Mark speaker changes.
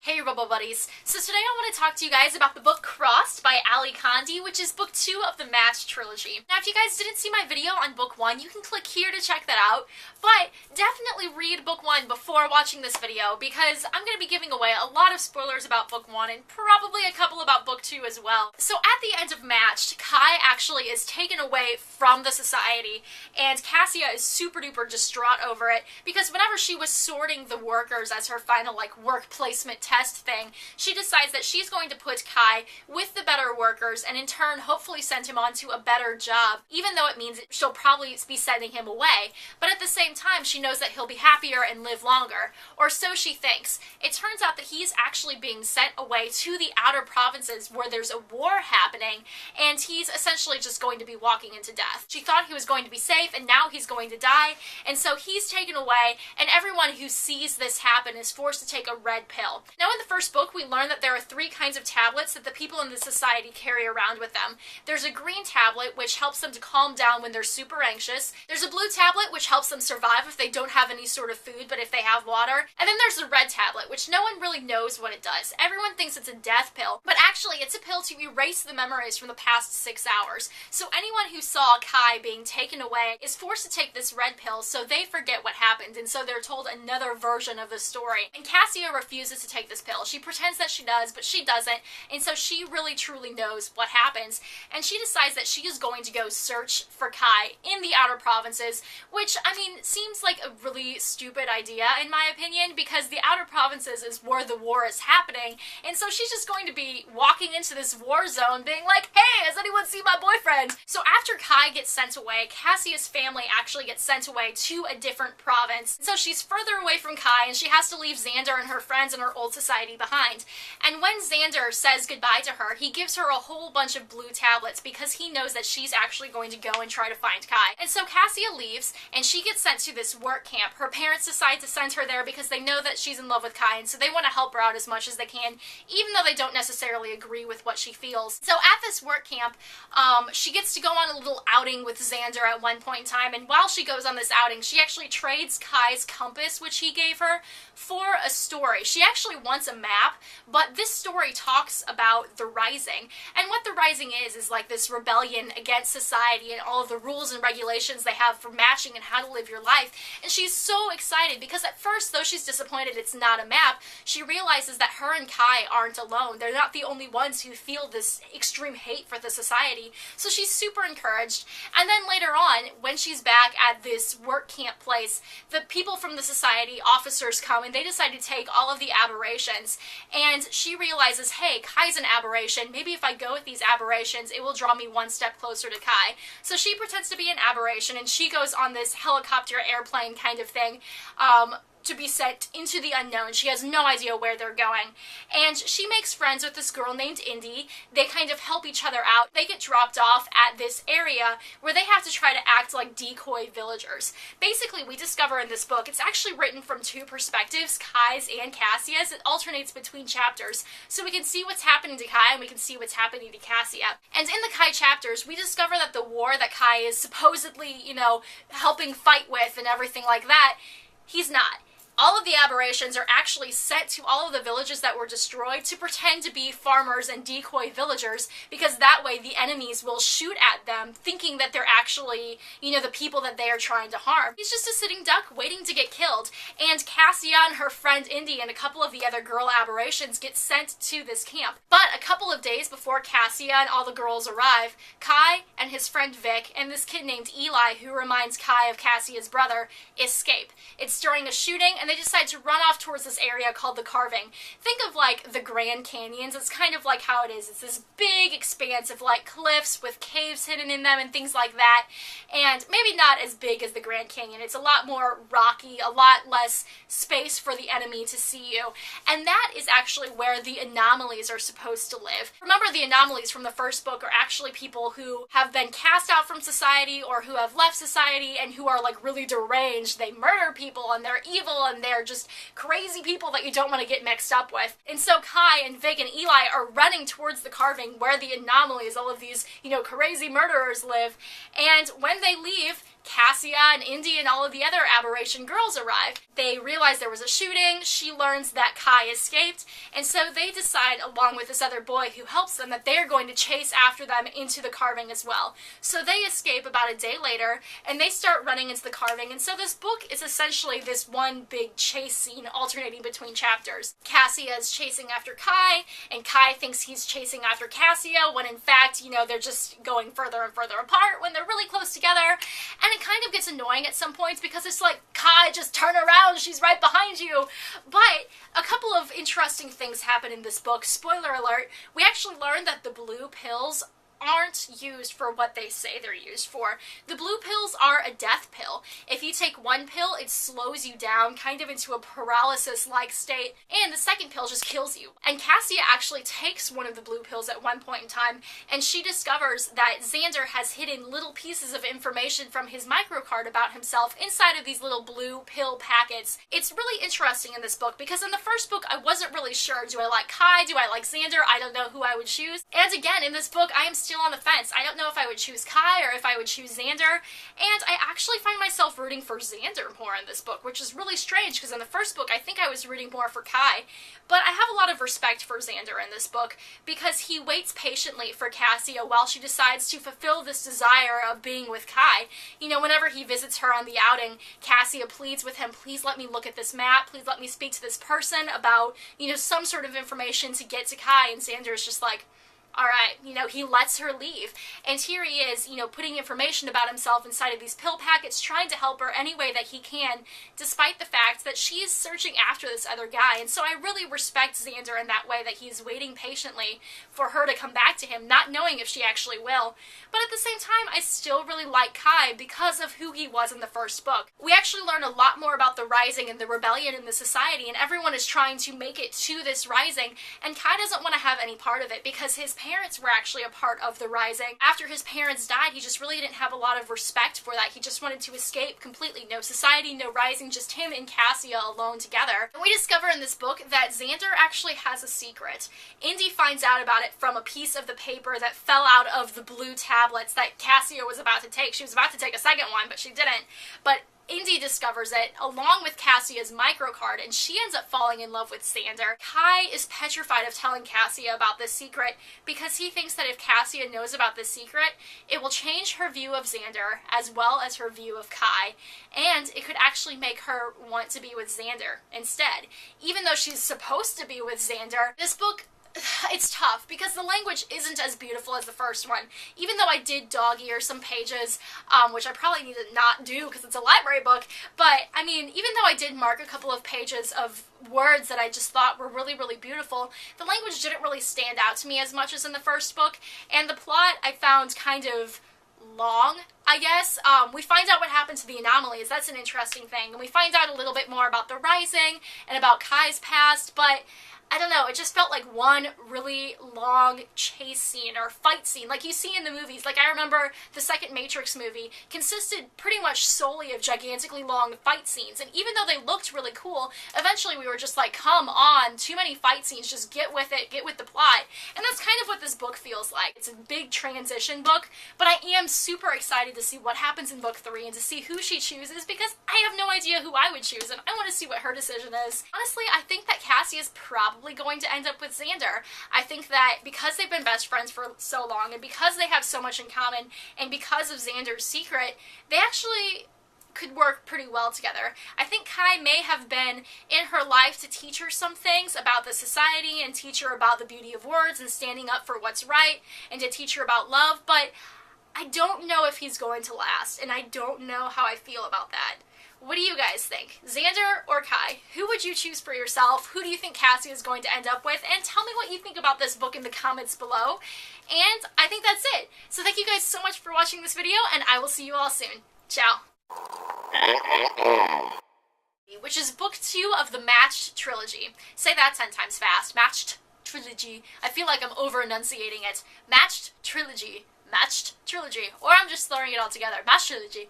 Speaker 1: Hey Robo-Buddies. So today I want to talk to you guys about the book Crossed by Ali Kandi, which is book 2 of the Match trilogy. Now if you guys didn't see my video on book 1, you can click here to check that out, but definitely read book 1 before watching this video because I'm going to be giving away a lot of spoilers about book 1 and probably a couple about book 2 as well. So at the end of Matched, Kai actually is taken away from the society and Cassia is super duper distraught over it because whenever she was sorting the workers as her final work placement test thing, she decides that she's going to put Kai with the better workers and in turn hopefully send him on to a better job, even though it means she'll probably be sending him away. But at the same time, she knows that he'll be happier and live longer, or so she thinks. It turns out that he's actually being sent away to the outer provinces where there's a war happening, and he's essentially just going to be walking into death. She thought he was going to be safe, and now he's going to die, and so he's taken away, and everyone who sees this happen is forced to take a red pill. Now in the first book, we learn that there are 3 kinds of tablets that the people in the society carry around with them. There's a green tablet, which helps them to calm down when they're super anxious. There's a blue tablet, which helps them survive if they don't have any sort of food, but if they have water. And then there's the red tablet, which no one really knows what it does. Everyone thinks it's a death pill, but actually it's a pill to erase the memories from the past 6 hours. So anyone who saw Kai being taken away is forced to take this red pill so they forget what happened, and so they're told another version of the story. And Cassia refuses to take this pill. She pretends that she does, but she doesn't, and so she really truly knows what happens, and she decides that she is going to go search for Kai in the outer provinces, which, I mean, seems like a really stupid idea in my opinion, because the outer provinces is where the war is happening, and so she's just going to be walking into this war zone being like, hey, has anyone seen my boyfriend? So after Kai gets sent away, Cassia's family actually gets sent away to a different province, so she's further away from Kai, and she has to leave Xander and her friends and her old society behind. And when Xander says goodbye to her, he gives her a whole bunch of blue tablets because he knows that she's actually going to go and try to find Kai. And so Cassia leaves, and she gets sent to this work camp. Her parents decide to send her there because they know that she's in love with Kai, and so they want to help her out as much as they can, even though they don't necessarily agree with what she feels. So at this work camp, she gets to go on a little outing with Xander at one point in time, and while she goes on this outing, she actually trades Kai's compass, which he gave her, for a story. She actually wants a map, but this story talks about the Rising, and what the Rising is like this rebellion against society and all of the rules and regulations they have for matching and how to live your life, and she's so excited because at first, though she's disappointed it's not a map, she realizes that her and Kai aren't alone. They're not the only ones who feel this extreme hate for the society, so she's super encouraged. And then later on, when she's back at this work camp place, the people from the society, officers, come and they decide to take all of the aberrations, and she realizes, hey, Kai's an aberration, maybe if I go with these aberrations it will draw me one step closer to Kai. So she pretends to be an aberration and she goes on this helicopter airplane kind of thing to be sent into the unknown. She has no idea where they're going. And she makes friends with this girl named Indy. They kind of help each other out. They get dropped off at this area where they have to try to act like decoy villagers. Basically, we discover in this book, it's actually written from 2 perspectives, Kai's and Cassia's. It alternates between chapters. So we can see what's happening to Kai and we can see what's happening to Cassia. And in the Kai chapters, we discover that the war that Kai is supposedly, helping fight with and everything like that, he's not. All of the aberrations are actually sent to all of the villages that were destroyed to pretend to be farmers and decoy villagers, because that way the enemies will shoot at them thinking that they're actually, the people that they are trying to harm. He's just a sitting duck waiting to get killed, and Cassia and her friend Indy and a couple of the other girl aberrations get sent to this camp. But a couple of days before Cassia and all the girls arrive, Kai and his friend Vic and this kid named Eli, who reminds Kai of Cassia's brother, escape. It's during a shooting, and they decide to run off towards this area called the Carving. Think of the Grand Canyons. It's kind of like how it is. It's this big expanse of cliffs with caves hidden in them and things like that, and maybe not as big as the Grand Canyon. It's a lot more rocky, a lot less space for the enemy to see you, and that is actually where the anomalies are supposed to live. Remember, the anomalies from the first book are actually people who have been cast out from society or who have left society and who are really deranged. They murder people and they're evil and they're just crazy people that you don't want to get mixed up with. And so Kai and Vic and Eli are running towards the Carving where the anomalies, all of these, crazy murderers live. And when they leave, Cassia and Indy and all of the other aberration girls arrive. They realize there was a shooting, she learns that Kai escaped, and so they decide, along with this other boy who helps them, that they're going to chase after them into the carving as well. So they escape about a day later, and they start running into the carving, and so this book is essentially this one big chase scene alternating between chapters. Cassia is chasing after Kai, and Kai thinks he's chasing after Cassia, when in fact, you know, they're just going further and further apart when they're really close together. And it kind of gets annoying at some points because it's like, Kai, just turn around, she's right behind you. But a couple of interesting things happen in this book. Spoiler alert, we actually learn that the blue pills aren't used for what they say they're used for. The blue pills are a death pill. If you take one pill, it slows you down kind of into a paralysis-like state, and the second pill just kills you. And Cassia actually takes one of the blue pills at one point in time, and she discovers that Xander has hidden little pieces of information from his microcard about himself inside of these little blue pill packets. It's really interesting in this book because in the first book I wasn't really sure, do I like Kai, do I like Xander, I don't know who I would choose. And again, in this book I am still on the fence. I don't know if I would choose Kai or if I would choose Xander, and I actually find myself rooting for Xander more in this book, which is really strange because in the first book I think I was rooting more for Kai, but I have a lot of respect for Xander in this book because he waits patiently for Cassia while she decides to fulfill this desire of being with Kai. You know, whenever he visits her on the outing, Cassia pleads with him, please let me look at this map, please let me speak to this person about, you know, some sort of information to get to Kai, and Xander is just like, alright, you know, he lets her leave. And here he is, you know, putting information about himself inside of these pill packets, trying to help her any way that he can, despite the fact that she is searching after this other guy. And so I really respect Xander in that way, that he's waiting patiently for her to come back to him, not knowing if she actually will. But at the same time, I still really like Kai because of who he was in the first book. We actually learn a lot more about the Rising and the rebellion in the society, and everyone is trying to make it to this Rising, and Kai doesn't want to have any part of it because his parents were actually a part of the Rising. After his parents died, he just really didn't have a lot of respect for that. He just wanted to escape completely. No society, no Rising, just him and Cassia alone together. And we discover in this book that Xander actually has a secret. Indy finds out about it from a piece of the paper that fell out of the blue tablets that Cassia was about to take. She was about to take a second one, but she didn't. But Indy discovers it, along with Cassia's microcard, and she ends up falling in love with Xander. Kai is petrified of telling Cassia about this secret because he thinks that if Cassia knows about this secret, it will change her view of Xander as well as her view of Kai, and it could actually make her want to be with Xander instead. Even though she's supposed to be with Xander, this book, it's tough because the language isn't as beautiful as the first one. Even though I did dog-ear some pages, which I probably need to not do because it's a library book, but I mean, even though I did mark a couple of pages of words that I just thought were really, really beautiful, the language didn't really stand out to me as much as in the first book, and the plot I found kind of long, I guess. We find out what happened to the anomalies. That's an interesting thing. And we find out a little bit more about the Rising and about Kai's past, but I don't know, it just felt like one really long chase scene or fight scene like you see in the movies. Like I remember the second Matrix movie consisted pretty much solely of gigantically long fight scenes, and even though they looked really cool, eventually we were just like, come on, too many fight scenes, just get with it, get with the plot. And that's kind of what this book feels like. It's a big transition book, but I am super excited to see what happens in book 3 and to see who she chooses because I have no idea who I would choose and I want to see what her decision is. Honestly, I think that Cassie is probably going to end up with Xander. I think that because they've been best friends for so long and because they have so much in common and because of Xander's secret, they actually could work pretty well together. I think Kai may have been in her life to teach her some things about the society and teach her about the beauty of words and standing up for what's right and to teach her about love, but I don't know if he's going to last, and I don't know how I feel about that. What do you guys think? Xander or Kai? Who would you choose for yourself? Who do you think Cassie is going to end up with? And tell me what you think about this book in the comments below. And I think that's it. So thank you guys so much for watching this video, and I will see you all soon. Ciao. Which is book 2 of the Matched trilogy. Say that 10 times fast. Matched trilogy. I feel like I'm over-enunciating it. Matched trilogy. Matched trilogy. Or I'm just throwing it all together. Matched trilogy.